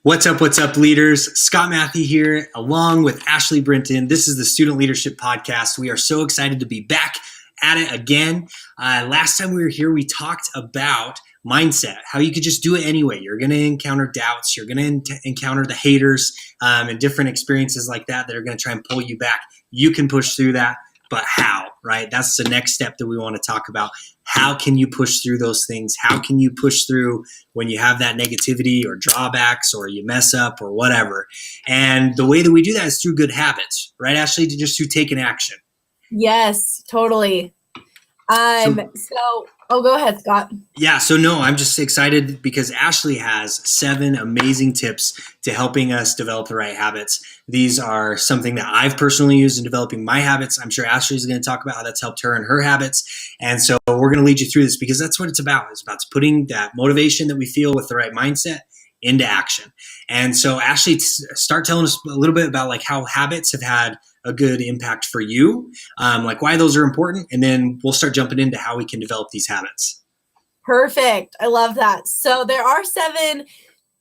What's up, leaders? Scott Matthew here, along with Ashley Brinton. This is the Student Leadership Podcast. We are so excited to be back at it again. Last time we were here, we talked about mindset, how you could just do it anyway. You're going to encounter doubts. You're going to encounter the haters and different experiences like that are going to try and pull you back. You can push through that, but how, right? That's the next step that we want to talk about. How can you push through those things? How can you push through when you have that negativity or drawbacks or you mess up or whatever? And the way that we do that is through good habits, right, Ashley? Just through taking action. Yes, totally. Go ahead, Scott. Yeah, I'm just excited because Ashley has 7 amazing tips to helping us develop the right habits. These are something that I've personally used in developing my habits. I'm sure Ashley's going to talk about how that's helped her and her habits. And so we're going to lead you through this because that's what it's about. It's about putting that motivation that we feel with the right mindset into action. And so Ashley, start telling us a little bit about like how habits have had a good impact for you, like why those are important, and then we'll start jumping into how we can develop these habits. Perfect. I love that. So there are 7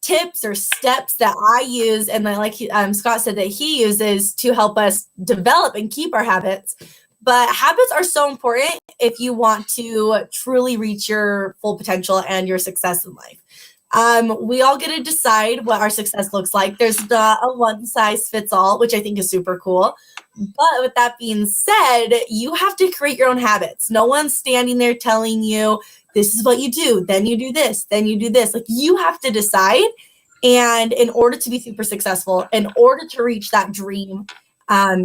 tips or steps that I use, and like Scott said that he uses to help us develop and keep our habits. But habits are so important if you want to truly reach your full potential and your success in life. We all get to decide what our success looks like. There's not a one size fits all, which I think is super cool. But with that being said, you have to create your own habits. No one's standing there telling you, this is what you do, then you do this, then you do this. Like, you have to decide. And in order to be super successful, in order to reach that dream,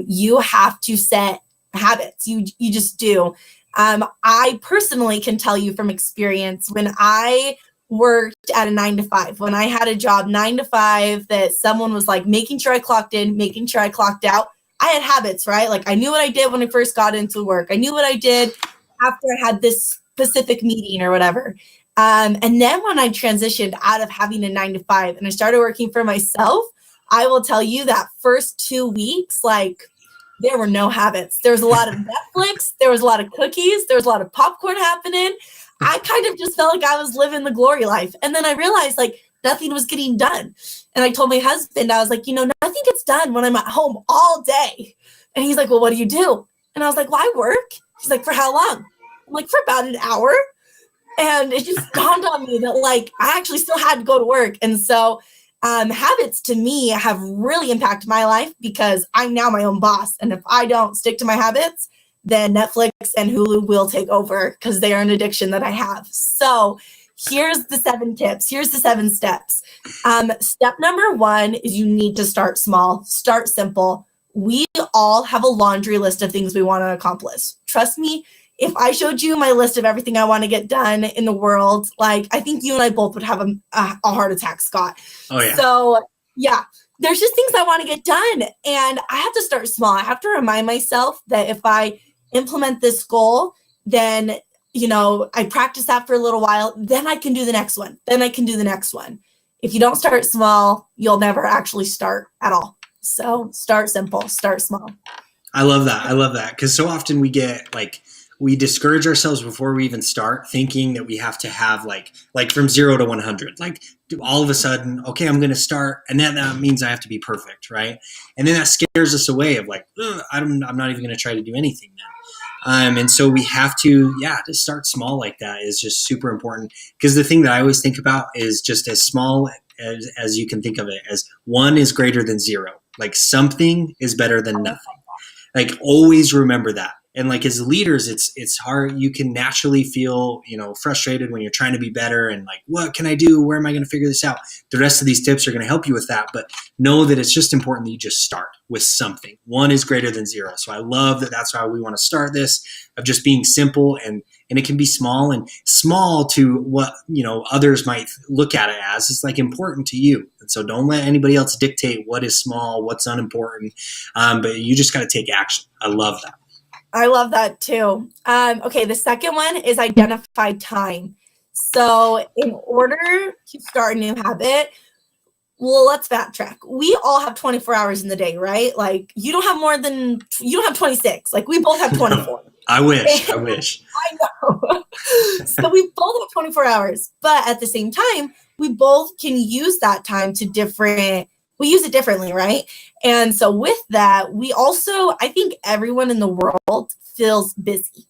you have to set habits. You just do. I personally can tell you from experience, when I worked at a 9-to-5, when I had a job 9 to 5 that someone was like making sure I clocked in, making sure I clocked out, I had habits, right? Like, I knew what I did when I first got into work. I knew what I did after I had this specific meeting or whatever. And then when I transitioned out of having a 9-to-5 and I started working for myself, I will tell you that first 2 weeks, like, there were no habits. There was a lot of Netflix. There was a lot of cookies. There was a lot of popcorn happening. I kind of just felt like I was living the glory life. And then I realized, like, nothing was getting done. And I told my husband, I was like, nothing gets done when I'm at home all day. And he's like, well, what do you do? And I was like, well, I work. He's like, for how long? I'm like, for about an hour. And it just dawned on me that, like, I actually still had to go to work. And so habits to me have really impacted my life because I'm now my own boss. And if I don't stick to my habits, then Netflix and Hulu will take over because they are an addiction that I have. So here's the 7 tips. Here's the 7 steps. Step number 1 is you need to start small. Start simple. We all have a laundry list of things we want to accomplish. Trust me, if I showed you my list of everything I want to get done in the world, like, I think you and I both would have a heart attack, Scott. Oh, yeah. So, yeah, there's just things I want to get done. And I have to start small. I have to remind myself that if I implement this goal, then, I practice that for a little while, then I can do the next one. Then I can do the next one. If you don't start small, you'll never actually start at all. So start simple, start small. I love that. Because so often we discourage ourselves before we even start, thinking that we have to have like from 0 to 100, like all of a sudden, okay, I'm going to start. And then that means I have to be perfect. Right. And then that scares us away of like, I'm not even going to try to do anything now. And so we have to start small like that is just super important. Because the thing that I always think about is just as small as you can think of it, as 1 is greater than 0. Like, something is better than nothing. Like, always remember that. And like, as leaders, it's hard. You can naturally feel, frustrated when you're trying to be better and like, what can I do? Where am I going to figure this out? The rest of these tips are going to help you with that. But know that it's just important that you just start with something. 1 is greater than 0. So I love that. That's how we want to start this, of just being simple, and it can be small to what, others might look at it as. It's like important to you. And so don't let anybody else dictate what is small, what's unimportant. But you just got to take action. I love that. I love that too. Okay, the second one is identify time. So in order to start a new habit, Well, let's backtrack. We all have 24 hours in the day, right? Like you don't have 26. Like we both have 24. No, I wish. I know. So we both have 24 hours, but at the same time, we both can use that time we use it differently, right? And so with that, I think everyone in the world feels busy.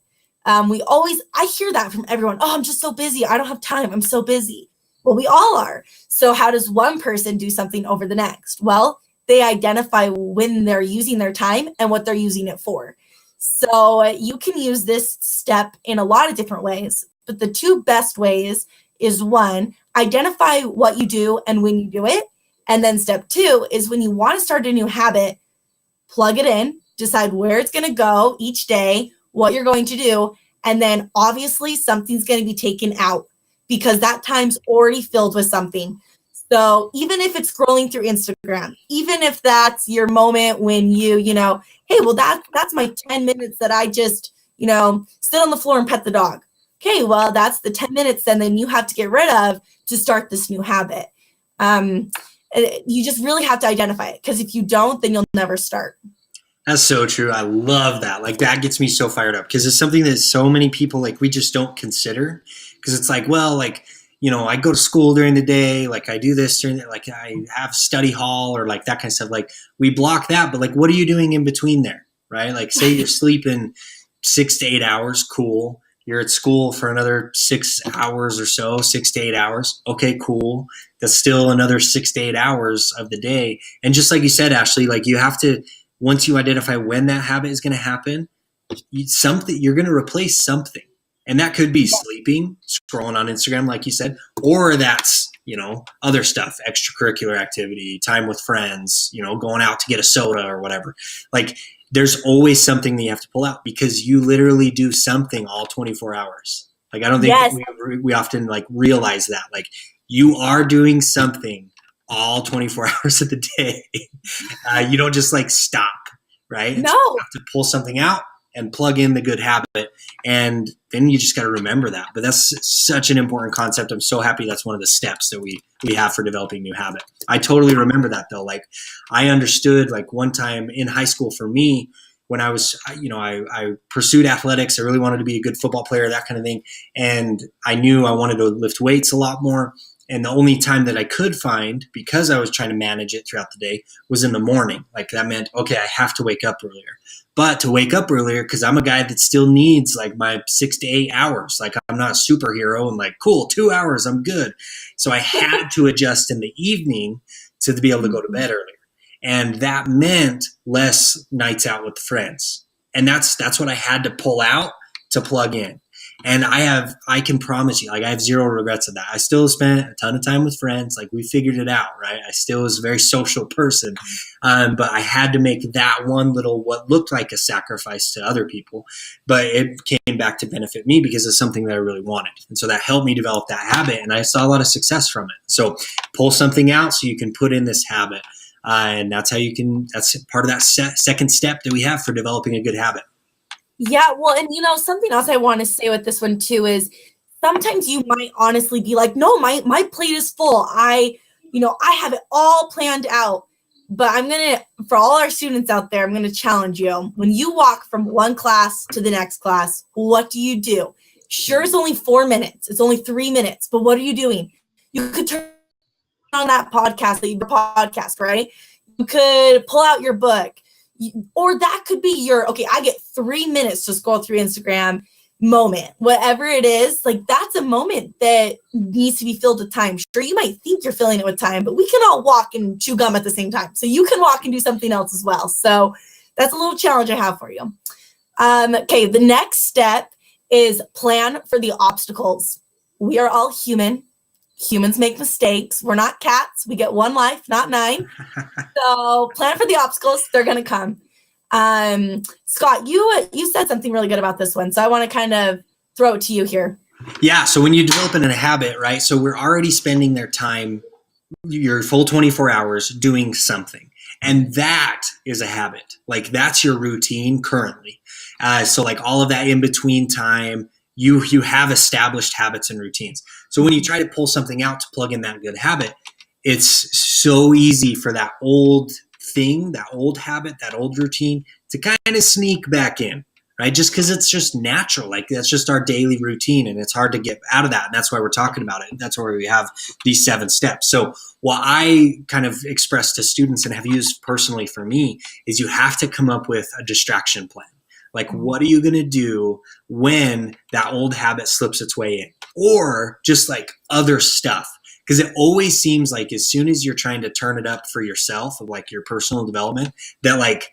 I hear that from everyone. Oh, I'm just so busy. I don't have time. I'm so busy. Well, we all are. So how does one person do something over the next? Well, they identify when they're using their time and what they're using it for. So you can use this step in a lot of different ways, but the two best ways is one, identify what you do and when you do it. And then step two is when you want to start a new habit, plug it in, decide where it's going to go each day, what you're going to do. And then obviously something's going to be taken out because that time's already filled with something. So even if it's scrolling through Instagram, even if that's your moment when hey, well, that's my 10 minutes that I just, sit on the floor and pet the dog. Okay, well, that's the 10 minutes then you have to get rid of to start this new habit. You just really have to identify it because if you don't, then you'll never start. That's so true. I love that. Like that gets me so fired up because it's something that so many people like we just don't consider because it's like, well, like, I go to school during the day, like I do this during like I have study hall or like that kind of stuff. Like we block that, but like, what are you doing in between there? Right? Like say you're sleeping 6 to 8 hours. Cool. You're at school for another 6 hours or so, 6 to 8 hours. Okay, cool. That's still another 6 to 8 hours of the day. And just like you said, Ashley, like you have to, once you identify when that habit is going to happen, you're going to replace something. And that could be sleeping, scrolling on Instagram, like you said, or that's, other stuff, extracurricular activity, time with friends, going out to get a soda or whatever. Like there's always something that you have to pull out because you literally do something all 24 hours. Like I don't think we often like realize that. Like you are doing something all 24 hours of the day. You don't just like stop, right? No. So you have to pull something out and plug in the good habit. And then you just got to remember that. But that's such an important concept. I'm so happy that's one of the steps that we have for developing new habit. I totally remember that though. Like I understood like one time in high school for me, when I was, I pursued athletics. I really wanted to be a good football player, that kind of thing. And I knew I wanted to lift weights a lot more. And the only time that I could find, because I was trying to manage it throughout the day, was in the morning. Like that meant, okay, I have to wake up earlier. But to wake up earlier, because I'm a guy that still needs like my 6 to 8 hours. Like I'm not a superhero and like, cool, 2 hours, I'm good. So I had to adjust in the evening to be able to go to bed earlier. And that meant less nights out with friends. And that's what I had to pull out to plug in. And I can promise you, like I have zero regrets of that. I still spent a ton of time with friends. Like we figured it out, right? I still was a very social person. But I had to make that one little, what looked like a sacrifice to other people, but it came back to benefit me because it's something that I really wanted. And so that helped me develop that habit. And I saw a lot of success from it. So pull something out so you can put in this habit. And that's how that's part of that second step that we have for developing a good habit. Yeah, well, and something else I want to say with this one too is sometimes you might honestly be like, no, my plate is full. I have it all planned out. But for all our students out there, I'm going to challenge you. When you walk from one class to the next class, what do you do? Sure, it's only 4 minutes. It's only 3 minutes. But what are you doing? You could turn on that podcast, right? You could pull out your book. Or that could be I get 3 minutes to scroll through Instagram moment. Whatever it is, like that's a moment that needs to be filled with time. Sure, you might think you're filling it with time, but we can all walk and chew gum at the same time. So you can walk and do something else as well. So that's a little challenge I have for you. Okay, the next step is plan for the obstacles. We are all human. Humans make mistakes. We're not cats. We get one life, not 9. So plan for the obstacles. They're going to come. Scott, you said something really good about this one. So I want to kind of throw it to you here. Yeah. So when you develop a habit, right? So we're already spending their time, your full 24 hours doing something. And that is a habit. Like that's your routine currently. So like all of that in between time, you have established habits and routines. So when you try to pull something out to plug in that good habit, it's so easy for that old thing, that old habit, that old routine to kind of sneak back in, right? Just because it's just natural. Like that's just our daily routine and it's hard to get out of that. And that's why we're talking about it. That's why we have these 7 steps. So what I kind of express to students and have used personally for me is you have to come up with a distraction plan. Like, what are you going to do when that old habit slips its way in? Or just like other stuff. Because it always seems like as soon as you're trying to turn it up for yourself, of like your personal development, that like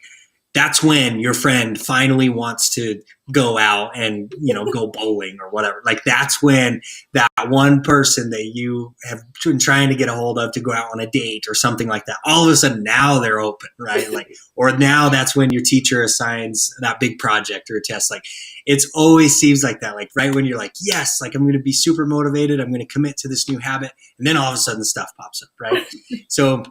that's when your friend finally wants to go out and, you know, go bowling or whatever. Like that's when that one person that you have been trying to get a hold of to go out on a date or something like that, all of a sudden now they're open, right? Like, or now that's when your teacher assigns that big project or a test. Like it's always seems like that, like right when you're like, yes, like I'm going to be super motivated. I'm going to commit to this new habit. And then all of a sudden stuff pops up, right? So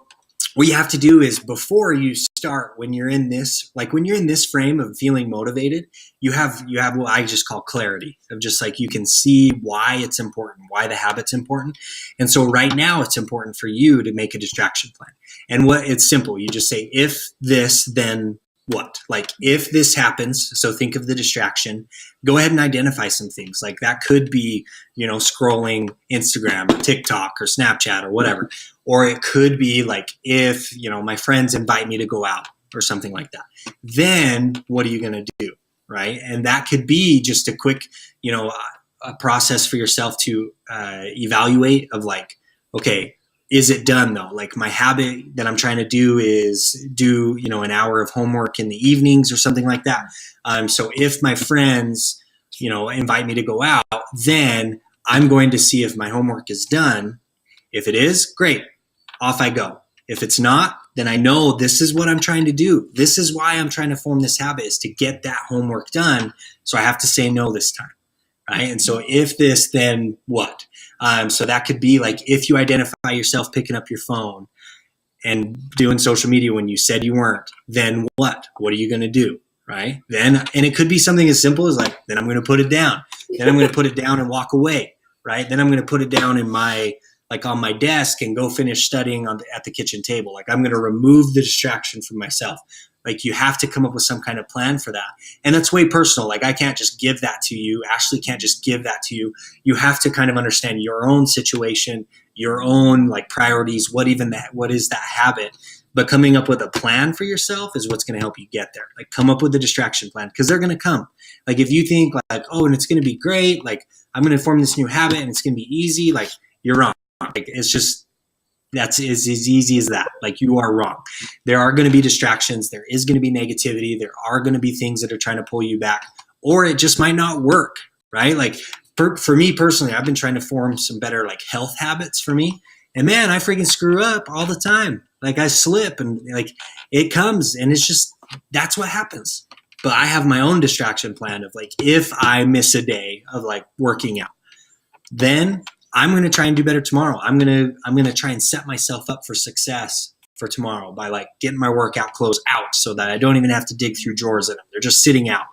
what you have to do is before you start, when you're in this, like when you're in this frame of feeling motivated, you have what I just call clarity of just like, you can see why it's important, why the habit's important. And so right now it's important for you to make a distraction plan. And what it's simple. You just say, if this, then what? Like if this happens, so think of the distraction, go ahead and identify some things. Like that could be, you know, scrolling Instagram or TikTok or Snapchat or whatever. Or it could be like if, you know, my friends invite me to go out or something like that. Then what are you going to do? Right. And that could be just a quick, you know, a process for yourself to evaluate of like, okay, is it done though? Like my habit that I'm trying to do is do, you know, an hour of homework in the evenings or something like that. So if my friends, you know, invite me to go out, then I'm going to see if my homework is done. If it is, great, off I go. If it's not, then I know this is what I'm trying to do. This is why I'm trying to form this habit, is to get that homework done. So I have to say no this time, right? And so if this, then what? So that could be like if you identify yourself picking up your phone and doing social media when you said you weren't, then what? What are you going to do, right? Then, and it could be something as simple as like, then I'm going to put it down. Then I'm going to put it down and walk away, right? Then I'm going to put it down in my like on my desk and go finish studying at the kitchen table. Like I'm going to remove the distraction from myself. Like you have to come up with some kind of plan for that. And that's way personal. Like I can't just give that to you. Ashley can't just give that to you. You have to kind of understand your own situation, your own like priorities, what is that habit. But coming up with a plan for yourself is what's going to help you get there. Like come up with a distraction plan because they're going to come. Like if you think like, oh, and it's going to be great. Like I'm going to form this new habit and it's going to be easy. Like you're wrong. Like it's just, that's as easy as that. Like you are wrong. There are going to be distractions. There is going to be negativity. There are going to be things that are trying to pull you back, or it just might not work, right? Like for me personally, I've been trying to form some better like health habits for me. And man, I freaking screw up all the time. Like I slip and like it comes and it's just, that's what happens. But I have my own distraction plan of like, if I miss a day of like working out, then I'm going to try and do better tomorrow. I'm going to try and set myself up for success for tomorrow by like getting my workout clothes out so that I don't even have to dig through drawers in them. They're just sitting out,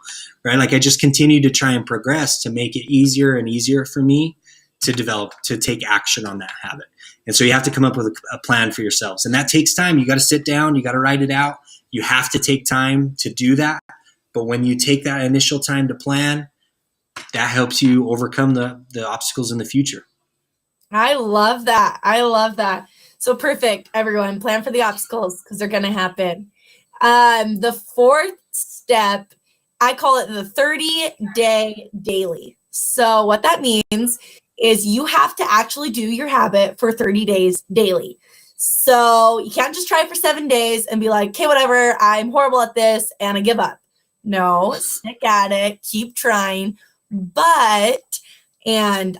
right? Like I just continue to try and progress to make it easier and easier for me to develop, to take action on that habit. And so you have to come up with a plan for yourselves. And that takes time. You got to sit down. You got to write it out. You have to take time to do that. But when you take that initial time to plan, that helps you overcome the obstacles in the future. I love that. I love that. So perfect, everyone. Plan for the obstacles because they're going to happen. The 4th step, I call it the 30-day daily. So what that means is you have to actually do your habit for 30 days daily. So you can't just try it for 7 days and be like, okay, whatever, I'm horrible at this and I give up. No, stick at it, keep trying. But and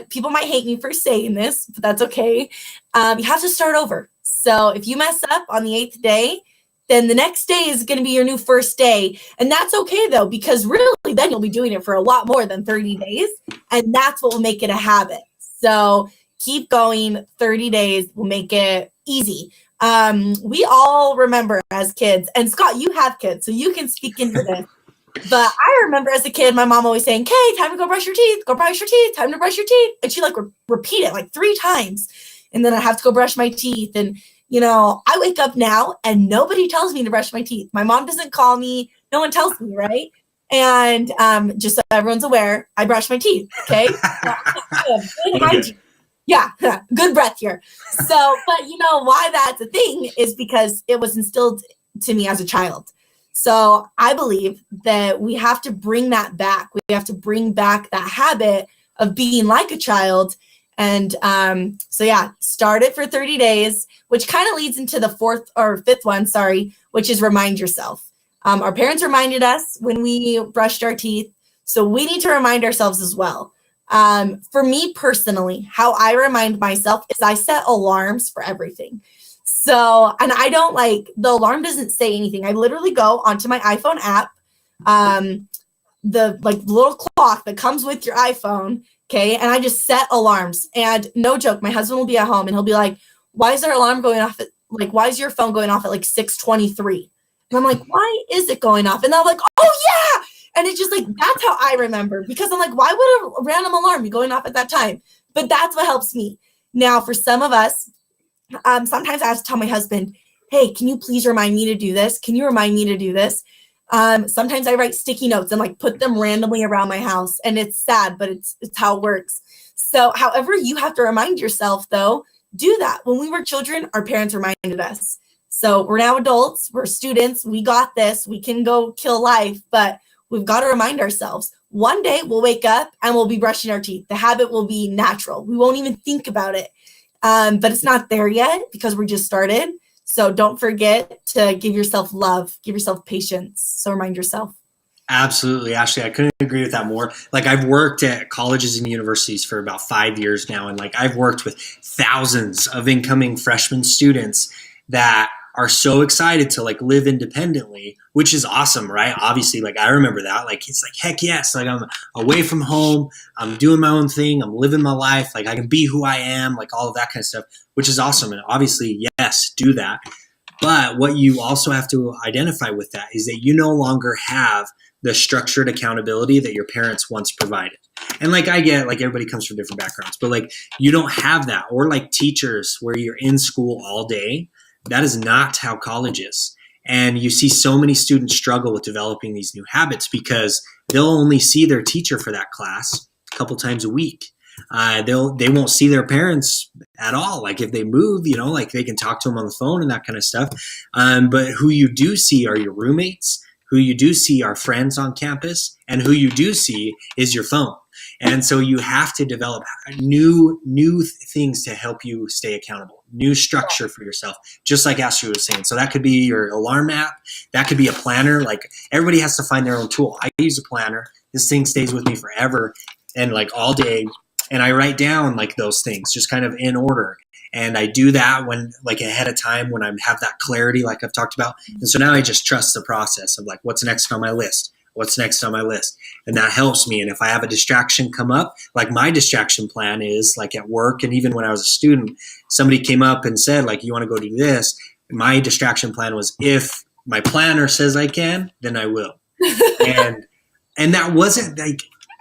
people might hate me for saying this, but that's okay. You have to start over. So if you mess up on the 8th day, then the next day is going to be your new first day. And that's okay though, because really then you'll be doing it for a lot more than 30 days. And that's what will make it a habit. So keep going. 30 days will make it easy. We all remember as kids, and Scott, you have kids, so you can speak into this. But I remember as a kid, my mom always saying, "Okay, time to go brush your teeth. Go brush your teeth. Time to brush your teeth." And she like repeat it like 3 times. and then I have to go brush my teeth. And, I wake up now and nobody tells me to brush my teeth. My mom doesn't call me. No one tells me, right? And just so everyone's aware, I brush my teeth, okay? Good hygiene. Yeah, good breath here. So, but why that's a thing is because it was instilled to me as a child. So I believe that we have to bring that back. We have to bring back that habit of being like a child. And start it for 30 days, which kind of leads into the fifth one, which is remind yourself. Our parents reminded us when we brushed our teeth, so we need to remind ourselves as well. For me personally, how I remind myself is I set alarms for everything. So, and I don't the alarm doesn't say anything. I literally go onto my iPhone app, the little clock that comes with your iPhone, okay, and I just set alarms. And no joke, my husband will be at home and he'll be like, why is our alarm going off why is your phone going off at 6:23? And I'm like, why is it going off? And I'm like, oh yeah. And it's just that's how I remember, because I'm like, why would a random alarm be going off at that time? But that's what helps me. Now, for some of us, sometimes I have to tell my husband, hey, can you please remind me to do this? Can you remind me to do this? Sometimes I write sticky notes and put them randomly around my house. And it's sad, but it's how it works. So however you have to remind yourself, though, do that. When we were children, our parents reminded us. So we're now adults, we're students, we got this, we can go kill life, but we've got to remind ourselves. One day we'll wake up and we'll be brushing our teeth. The habit will be natural. We won't even think about it. But it's not there yet because we just started. So don't forget to give yourself love, give yourself patience. So remind yourself. Absolutely, Ashley. I couldn't agree with that more. I've worked at colleges and universities for about 5 years now. And I've worked with thousands of incoming freshman students that are so excited to live independently, which is awesome, right? Obviously, I remember that. It's heck yes. I'm away from home. I'm doing my own thing. I'm living my life. I can be who I am, all of that kind of stuff, which is awesome. And obviously, yes, do that. But what you also have to identify with that is that you no longer have the structured accountability that your parents once provided. And I get everybody comes from different backgrounds, but you don't have that. Or teachers where you're in school all day. That is not how college is. And you see so many students struggle with developing these new habits because they'll only see their teacher for that class a couple times a week. They won't see their parents at all. If they move, they can talk to them on the phone and that kind of stuff. But who you do see are your roommates, who you do see are friends on campus, and who you do see is your phone. And so you have to develop new things to help you stay accountable, new structure for yourself, just like Ashley was saying. So that could be your alarm app. That could be a planner. Everybody has to find their own tool. I use a planner. This thing stays with me forever and all day. And I write down those things just kind of in order. And I do that when ahead of time when I have that clarity I've talked about. And so now I just trust the process of what's next on my list. What's next on my list? And that helps me. And if I have a distraction come up, my distraction plan is at work. And even when I was a student, somebody came up and said, you want to go do this? My distraction plan was, if my planner says I can, then I will. and that wasn't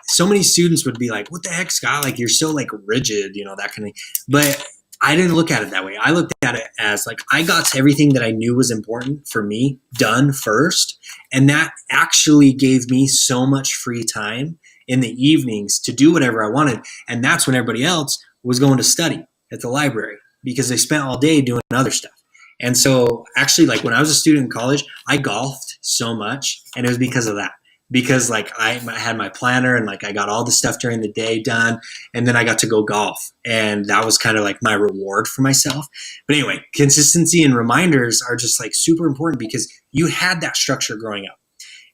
so many students would be what the heck, Scott? You're so rigid, that kind of thing. But I didn't look at it that way. I looked at it as I got everything that I knew was important for me done first. And that actually gave me so much free time in the evenings to do whatever I wanted. And that's when everybody else was going to study at the library because they spent all day doing other stuff. And so actually when I was a student in college, I golfed so much, and it was because of that. Because I had my planner and I got all the stuff during the day done, and then I got to go golf, and that was kind of my reward for myself. But anyway, consistency and reminders are just super important because you had that structure growing up,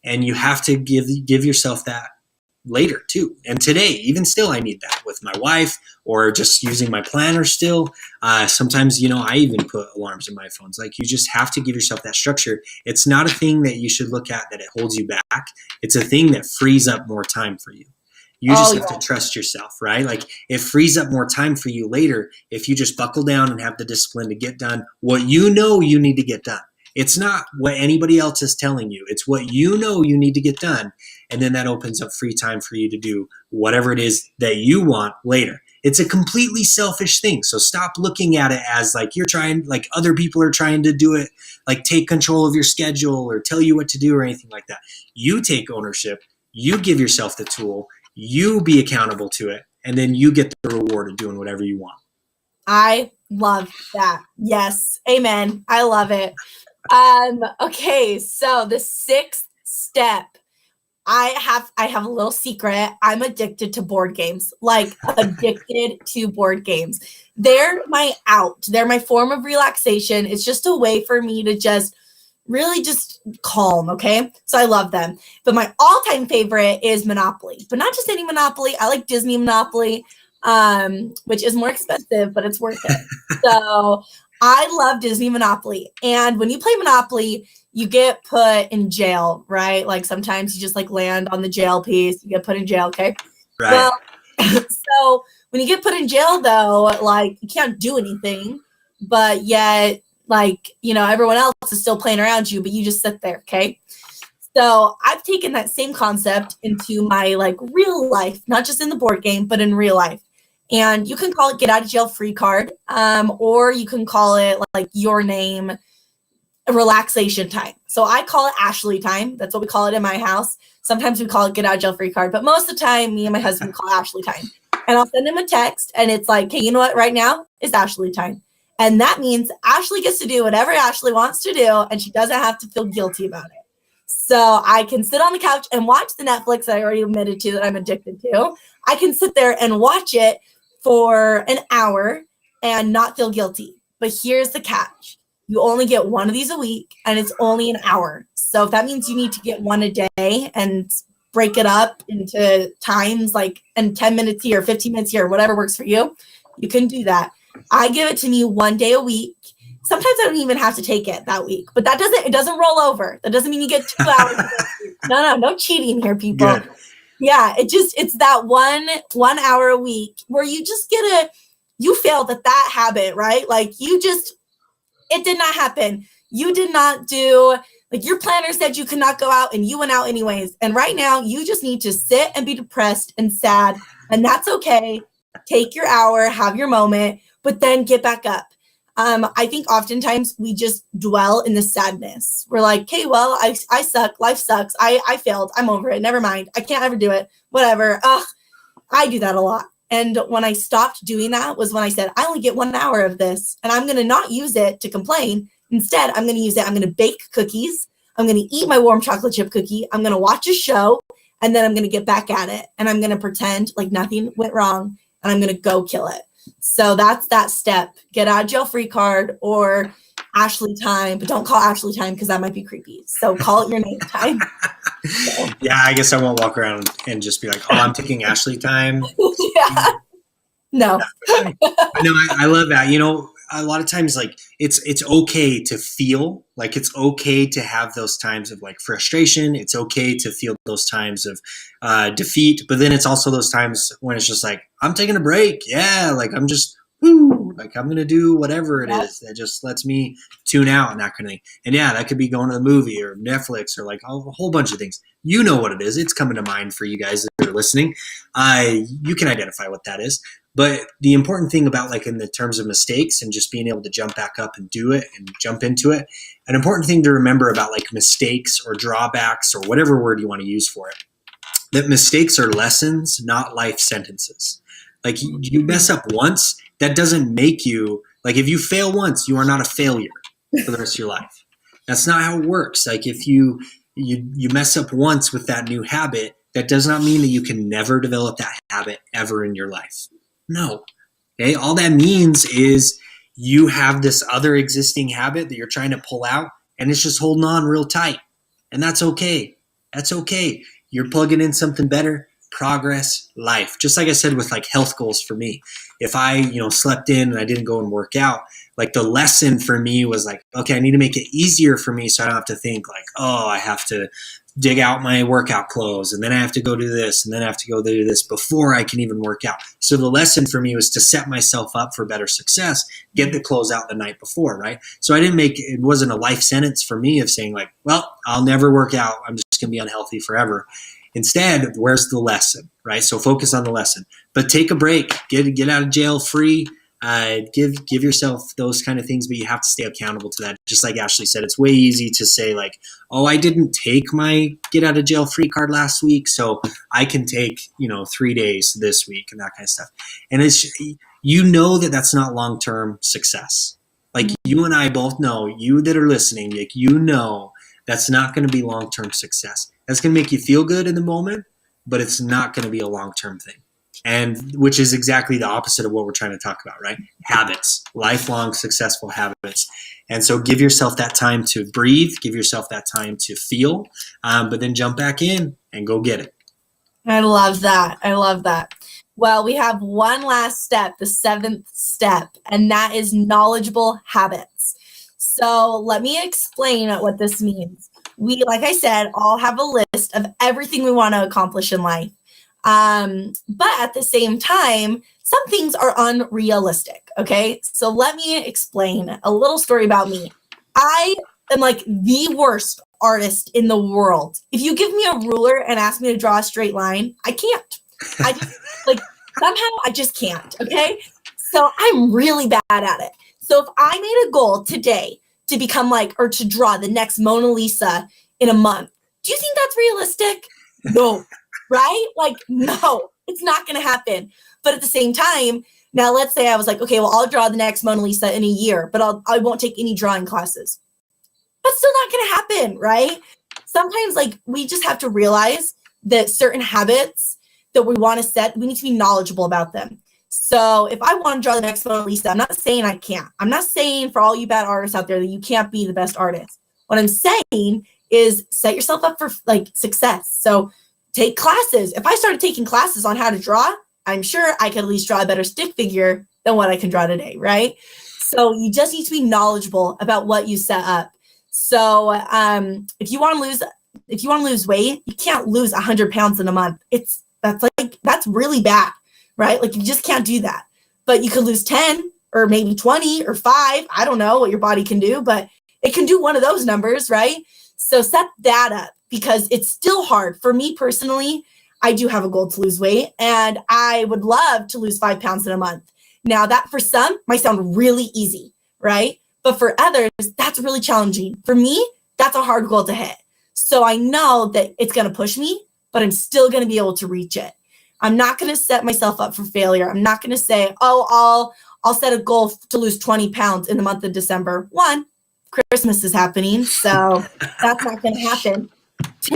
and you have to give yourself that later too. And today, even still, I need that with my wife or just using my planner still. Sometimes, I even put alarms in my phones. You just have to give yourself that structure. It's not a thing that you should look at that it holds you back. It's a thing that frees up more time for you. You just have to trust yourself, right? It frees up more time for you later if you just buckle down and have the discipline to get done what you need to get done. It's not what anybody else is telling you. It's what you need to get done. And then that opens up free time for you to do whatever it is that you want later. It's a completely selfish thing. So stop looking at it as like you're trying, like other people are trying to do it, like take control of your schedule or tell you what to do or anything like that. You take ownership, you give yourself the tool, you be accountable to it, and then you get the reward of doing whatever you want. I love that. Yes. Amen. I love it. Okay. So the sixth step, I have a little secret. I'm addicted to board games, like addicted to board games. They're my out. They're my form of relaxation. It's just a way for me to just really just calm. Okay. So I love them. But my all-time favorite is Monopoly, but not just any Monopoly. I like Disney Monopoly, which is more expensive, but it's worth it. So I love Disney Monopoly. And when you play Monopoly, you get put in jail, right? Like sometimes you just like land on the jail piece, you get put in jail, okay? Right. Well, so when you get put in jail though, like you can't do anything, but yet like, you know, everyone else is still playing around you, but you just sit there, okay? So I've taken that same concept into my like real life, not just in the board game, but in real life. And you can call it get out of jail free card, or you can call it like your name, relaxation time. So I call it Ashley time. That's what we call it in my house. Sometimes we call it get out of jail free card, but most of the time me and my husband call it Ashley time. And I'll send him a text and it's like, hey, you know what? Right now is Ashley time. And that means Ashley gets to do whatever Ashley wants to do and she doesn't have to feel guilty about it. So I can sit on the couch and watch the Netflix that I already admitted to that I'm addicted to. I can sit there and watch it for an hour and not feel guilty. But here's the catch. You only get one of these a week and it's only an hour. So if that means you need to get one a day and break it up into times like and 10 minutes here, 15 minutes here, whatever works for you, you can do that. I give it to me one day a week. Sometimes I don't even have to take it that week, but it doesn't roll over. That doesn't mean you get 2 hours. No cheating here, people. Good. Yeah, it's that 1 hour a week where you just you failed at that habit, right? Like it did not happen. You did not do, like your planner said you could not go out and you went out anyways. And right now you just need to sit and be depressed and sad. And that's okay. Take your hour, have your moment, but then get back up. I think oftentimes we just dwell in the sadness. We're like, okay, well, I suck. Life sucks. I failed. I'm over it. Never mind. I can't ever do it. Whatever. I do that a lot. And when I stopped doing that was when I said, I only get 1 hour of this and I'm going to not use it to complain. Instead, I'm going to use it. I'm going to bake cookies. I'm going to eat my warm chocolate chip cookie. I'm going to watch a show and then I'm going to get back at it. And I'm going to pretend like nothing went wrong and I'm going to go kill it. So that's that step. Get out of jail free card or Ashley time, but don't call Ashley time because that might be creepy. So call it your name time. So. Yeah, I guess I won't walk around and just be like, oh, I'm taking Ashley time. Yeah. No. No, I love that. You know, a lot of times like it's okay to feel like it's okay to have those times of like frustration. It's okay to feel those times of defeat, but then it's also those times when it's just like, I'm taking a break. Yeah. Like I'm just, like I'm going to do whatever it is that just lets me tune out and that kind of thing. And yeah, that could be going to the movie or Netflix or like a whole bunch of things. You know what it is. It's coming to mind for you guys that are listening. You can identify what that is. But the important thing about like in the terms of mistakes and just being able to jump back up and do it and jump into it, an important thing to remember about like mistakes or drawbacks or whatever word you want to use for it, that mistakes are lessons, not life sentences. Like you mess up once, that doesn't make you, like if you fail once, you are not a failure for the rest of your life. That's not how it works. Like if you mess up once with that new habit, that does not mean that you can never develop that habit ever in your life. No. Okay. All that means is you have this other existing habit that you're trying to pull out and it's just holding on real tight. And that's okay. That's okay. You're plugging in something better. Progress, life. Just like I said with like health goals for me. If I, slept in and I didn't go and work out, like the lesson for me was like, okay, I need to make it easier for me so I don't have to think like, oh, I have to dig out my workout clothes and then I have to go do this and then I have to go do this before I can even work out. So the lesson for me was to set myself up for better success, get the clothes out the night before, right? So it wasn't a life sentence for me of saying like, well, I'll never work out. I'm just going to be unhealthy forever. Instead, where's the lesson, right? So focus on the lesson, but take a break, get out of jail free. Give yourself those kind of things, but you have to stay accountable to that. Just like Ashley said, it's way easy to say like, oh, I didn't take my get out of jail free card last week, so I can take 3 days this week and that kind of stuff. And it's that's not long term success. Like you and I both know, you that are listening, like that's not going to be long term success. That's going to make you feel good in the moment, but it's not going to be a long term thing. And which is exactly the opposite of what we're trying to talk about, right? Habits, lifelong successful habits. And so give yourself that time to breathe, give yourself that time to feel, but then jump back in and go get it. I love that. I love that. Well, we have one last step, the 7th step, and that is knowledgeable habits. So let me explain what this means. We, like I said, all have a list of everything we want to accomplish in life. But at the same time, some things are unrealistic. Okay. So let me explain a little story about me. I am like the worst artist in the world. If you give me a ruler and ask me to draw a straight line, I can't. I just somehow I just can't. Okay. So I'm really bad at it. So if I made a goal today to become or to draw the next Mona Lisa in a month, do you think that's realistic? No. Right? No, it's not going to happen. But at the same time, now let's say I was like, okay, well, I'll draw the next Mona Lisa in a year, but I won't take any drawing classes. That's still not going to happen, right? Sometimes we just have to realize that certain habits that we want to set, we need to be knowledgeable about them. So if I want to draw the next Mona Lisa, I'm not saying I can't. I'm not saying for all you bad artists out there that you can't be the best artist. What I'm saying is set yourself up for success. So take classes. If I started taking classes on how to draw, I'm sure I could at least draw a better stick figure than what I can draw today, right? So you just need to be knowledgeable about what you set up. So if you want to lose weight, you can't lose 100 pounds in a month. That's really bad, right? You just can't do that. But you could lose 10 or maybe 20 or 5. I don't know what your body can do, but it can do one of those numbers, right? So set that up. Because it's still hard. For me personally, I do have a goal to lose weight, and I would love to lose 5 pounds in a month. Now, that for some might sound really easy, right? But for others, that's really challenging. For me, that's a hard goal to hit. So I know that it's going to push me, but I'm still going to be able to reach it. I'm not going to set myself up for failure. I'm not going to say, oh, I'll set a goal to lose 20 pounds in the month of December. 1, Christmas is happening, so that's not going to happen. 2,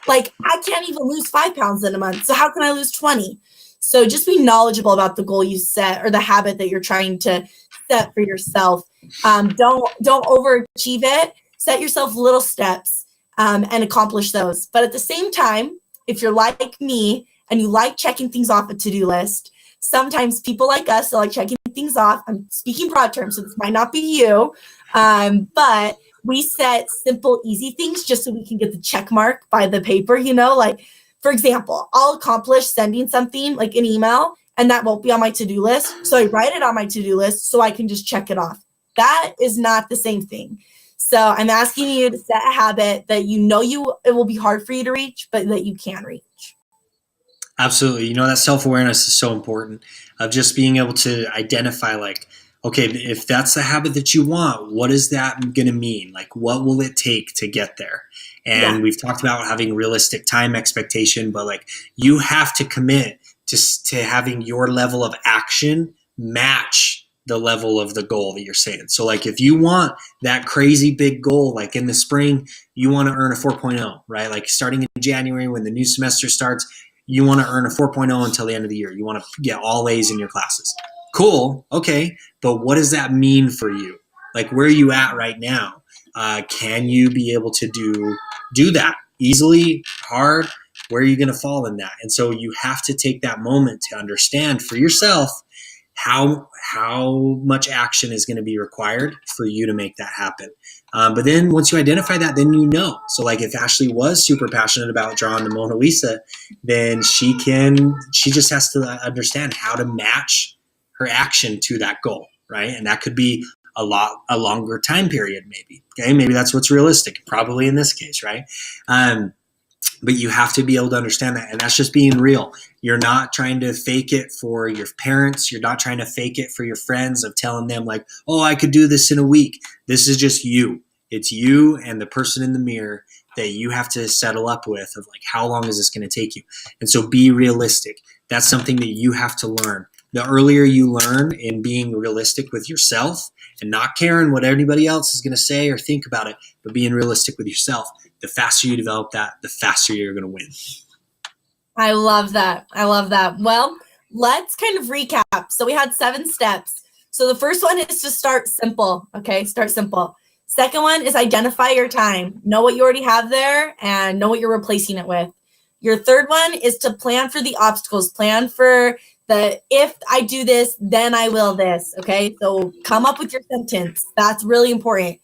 I can't even lose 5 pounds in a month. So how can I lose 20? So just be knowledgeable about the goal you set or the habit that you're trying to set for yourself. Don't overachieve it. Set yourself little steps and accomplish those. But at the same time, if you're like me and you like checking things off a to-do list, sometimes people like us that like checking things off. I'm speaking broad terms, so this might not be you, but we set simple, easy things just so we can get the check mark by the paper, for example, I'll accomplish sending something like an email and that won't be on my to-do list. So I write it on my to-do list so I can just check it off. That is not the same thing. So I'm asking you to set a habit that it will be hard for you to reach, but that you can reach. Absolutely. That self-awareness is so important of just being able to identify okay, if that's the habit that you want, what is that going to mean? What will it take to get there? And We've talked about having realistic time expectation, but you have to commit to having your level of action match the level of the goal that you're saying. So if you want that crazy big goal, in the spring, you want to earn a 4.0, right? Starting in January when the new semester starts, you want to earn a 4.0 until the end of the year. You want to get all A's in your classes. Cool. Okay. But what does that mean for you? Where are you at right now? Can you be able to do that easily, hard? Where are you going to fall in that? And so you have to take that moment to understand for yourself how much action is going to be required for you to make that happen. But then once you identify that, then So if Ashley was super passionate about drawing the Mona Lisa, then she just has to understand how to match her action to that goal, right? And that could be a longer time period, maybe. Okay, maybe that's what's realistic, probably in this case, right? But you have to be able to understand that. And that's just being real. You're not trying to fake it for your parents. You're not trying to fake it for your friends of telling them like, oh, I could do this in a week. This is just you. It's you and the person in the mirror that you have to settle up with of like, how long is this going to take you? And so be realistic. That's something that you have to learn. The earlier you learn in being realistic with yourself and not caring what anybody else is going to say or think about it, but being realistic with yourself, the faster you develop that, the faster you're going to win. I love that. I love that. Well, let's kind of recap. So we had 7 steps. So the first one is to start simple. Okay, start simple. Second one is identify your time. Know what you already have there and know what you're replacing it with. Your third one is to plan for the obstacles. Plan for the, if I do this, then I will this. Okay, so come up with your sentence. That's really important.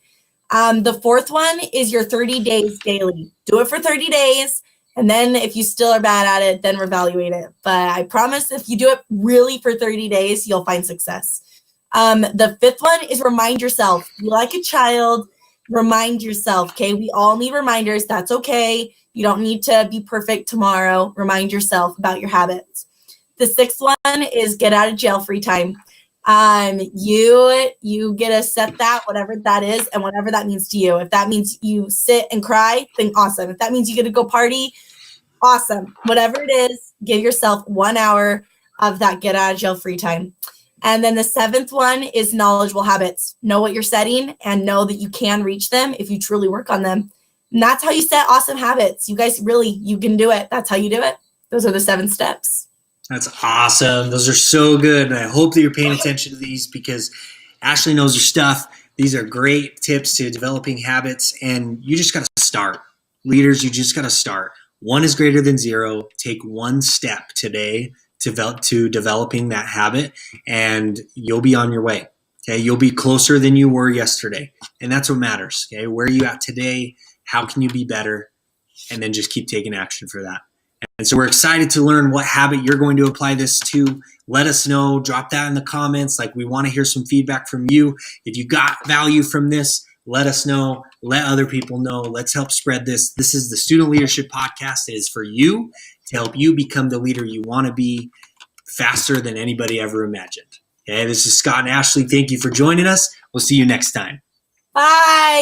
The fourth one is your 30 days daily. Do it for 30 days. And then if you still are bad at it, then reevaluate it. But I promise if you do it really for 30 days, you'll find success. The fifth one is remind yourself. Be like a child. Remind yourself. Okay, we all need reminders. That's okay. You don't need to be perfect tomorrow. Remind yourself about your habits. The sixth one is get out of jail free time. You get to set that, whatever that is, and whatever that means to you. If that means you sit and cry, then awesome. If that means you get to go party, awesome. Whatever it is, give yourself 1 hour of that get out of jail free time. And then the seventh one is knowledgeable habits. Know what you're setting and know that you can reach them if you truly work on them. And that's how you set awesome habits. You guys really, you can do it. That's how you do it. Those are the 7 steps. That's awesome. Those are so good. And I hope that you're paying attention to these because Ashley knows her stuff. These are great tips to developing habits, and you just got to start. Leaders, you just got to start. 1 is greater than 0. Take 1 step today to developing that habit, and you'll be on your way. Okay, you'll be closer than you were yesterday, and that's what matters. Okay, where are you at today? How can you be better? And then just keep taking action for that. And so we're excited to learn what habit you're going to apply this to. Let us know. Drop that in the comments. Like, we want to hear some feedback from you. If you got value from this, let us know. Let other people know. Let's help spread this. This is the Student Leadership Podcast. It is for you to help you become the leader you want to be faster than anybody ever imagined. Okay, this is Scott and Ashley. Thank you for joining us. We'll see you next time. Bye.